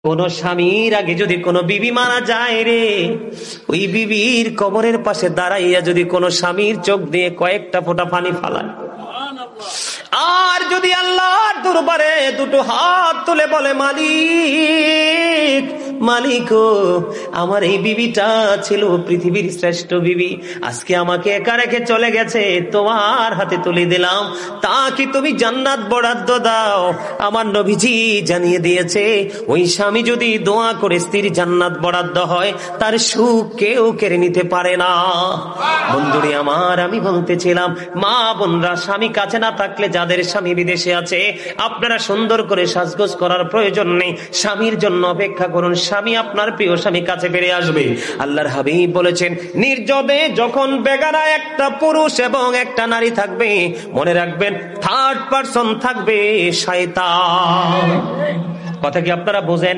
কোন স্বামীর আগে যদি কোনো বিবি মারা যায় রে, ওই বিবির কবরের পাশে দাঁড়াইয়া যদি কোনো স্বামীর চোখ দিয়ে কয়েকটা ফোঁটা পানি ফালায়, আর যদি আল্লাহর দরবারে দুটো হাত তুলে বলে, মালিক মালিক ও, আমার এই বিবিটা ছিল পৃথিবীর শ্রেষ্ঠ বিবি, আজকে আমাকে একা রেখে চলে গেছে, তোমার হাতে তুলে দিলাম, তা কি তুমি জান্নাত বরাদ্দ দাও? আমার নবীজি জানিয়ে দিয়েছে, ওই স্বামী যদি দোয়া করে স্ত্রীর জান্নাত বরাদ্দ হয়, তার সুখ কেউ কেড়ে নিতে পারে না। বন্ধুরে আমার, আমি বলতেছিলাম, মা বোনরা, স্বামী কাছে না থাকলে, যাদের স্বামী বিদেশে আছে, আপনারা সুন্দর করে সাজগোজ করার প্রয়োজন নেই, স্বামীর জন্য অপেক্ষা করুন, স্বামী আপনার প্রিয় স্বামী কাছে ফিরে আসবে। আল্লাহর হাবিব বলেছেন, নির্জনে যখন বেগানা একটা পুরুষ এবং একটা নারী থাকবে, মনে রাখবেন থার্ড পারসন থাকবে শয়তান। কথা কি আপনারা বোঝেন?